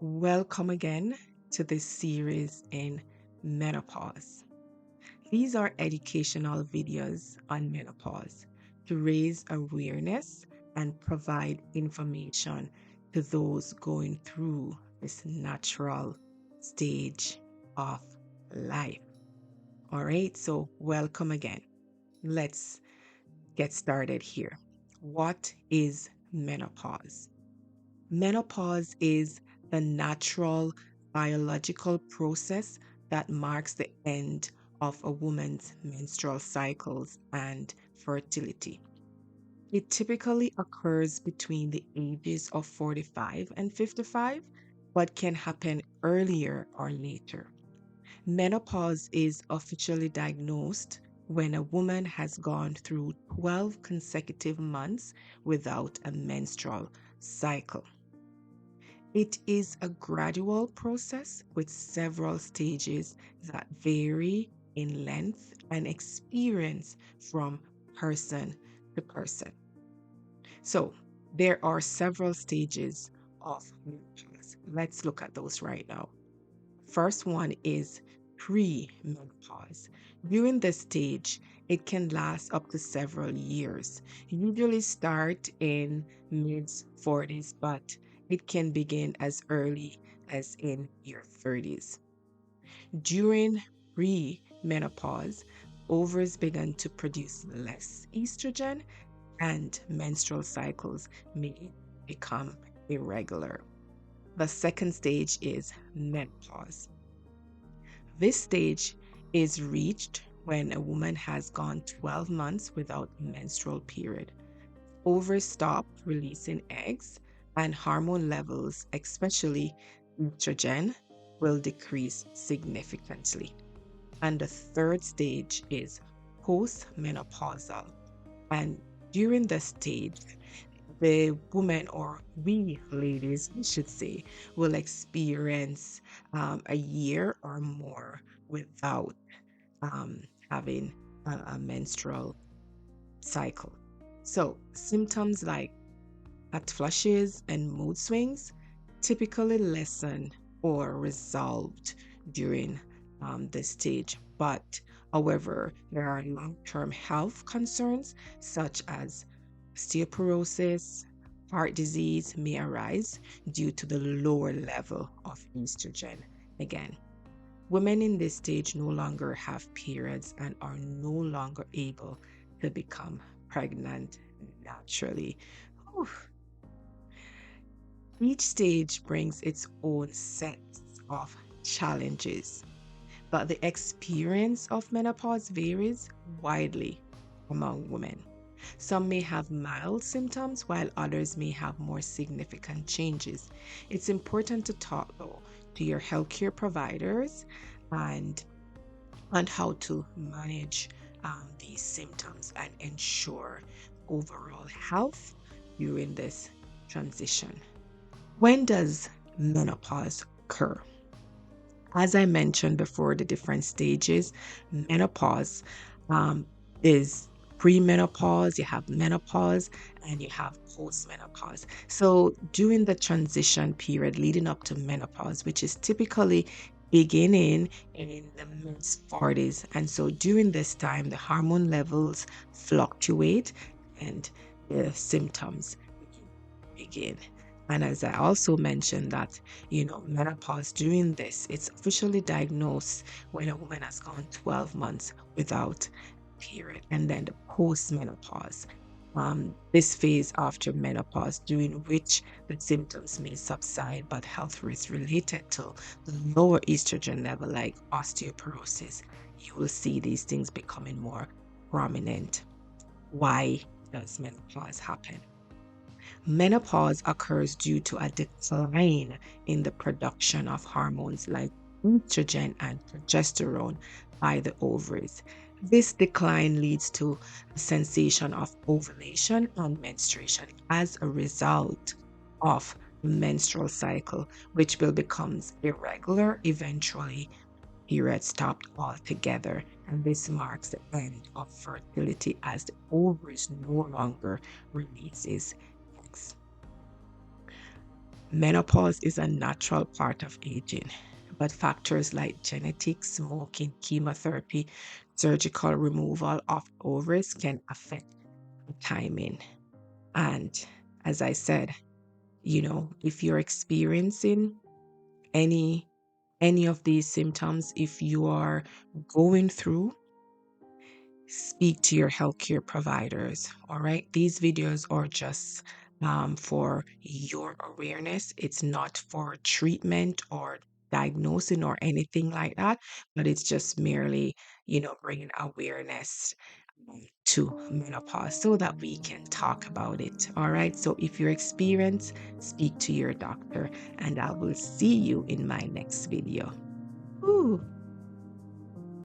Welcome again to this series in menopause. These are educational videos on menopause to raise awareness and provide information to those going through this natural stage of life. All right, so welcome again. Let's get started here. What is menopause? Menopause is the natural biological process that marks the end of a woman's menstrual cycles and fertility. It typically occurs between the ages of 45 and 55, but can happen earlier or later. Menopause is officially diagnosed when a woman has gone through 12 consecutive months without a menstrual cycle. It is a gradual process with several stages that vary in length and experience from person to person. So, there are several stages of menopause. Let's look at those right now. First one is pre-menopause. During this stage, it can last up to several years. Usually start in mid 40s, but it can begin as early as in your 30s. During pre-menopause, ovaries begin to produce less estrogen and menstrual cycles may become irregular. The second stage is menopause. This stage is reached when a woman has gone 12 months without a menstrual period. Ovaries stop releasing eggs, and hormone levels, especially estrogen, will decrease significantly. And the third stage is postmenopausal. And during this stage, the woman, or we ladies, we should say, will experience a year or more without um, having a menstrual cycle. So, symptoms like hot flushes and mood swings typically lessen or resolved during this stage. But, however, there are long term health concerns such as osteoporosis, heart disease may arise due to the lower level of estrogen. Again, women in this stage no longer have periods and are no longer able to become pregnant naturally. Whew. Each stage brings its own sets of challenges, but the experience of menopause varies widely among women. Some may have mild symptoms, while others may have more significant changes. It's important to talk, though, to your healthcare providers and on how to manage these symptoms and ensure overall health during this transition. When does menopause occur? As I mentioned before, the different stages, menopause um, is premenopause, you have menopause, and you have postmenopause. So during the transition period leading up to menopause, which is typically beginning in the mid 40s. And so during this time, the hormone levels fluctuate and the symptoms begin. And as I also mentioned that, menopause during this, it's officially diagnosed when a woman has gone 12 months without a period. And then the postmenopause, this phase after menopause, during which the symptoms may subside, but health risks related to the lower estrogen level, like osteoporosis, you will see these things becoming more prominent. Why does menopause happen? Menopause occurs due to a decline in the production of hormones like estrogen and progesterone by the ovaries. This decline leads to a sensation of ovulation and menstruation as a result of the menstrual cycle, which will become irregular. Eventually, period stopped altogether, and this marks the end of fertility as the ovaries no longer releases eggs. Menopause is a natural part of aging, but factors like genetics, smoking, chemotherapy, surgical removal of ovaries can affect the timing. And as I said, if you're experiencing any any of these symptoms, if you are going through, speak to your healthcare providers. All right. These videos are just for your awareness. It's not for treatment or diagnosing or anything like that, but it's just merely, bringing awareness to menopause so that we can talk about it. All right. So if you're experienced, speak to your doctor, and I will see you in my next video. Ooh.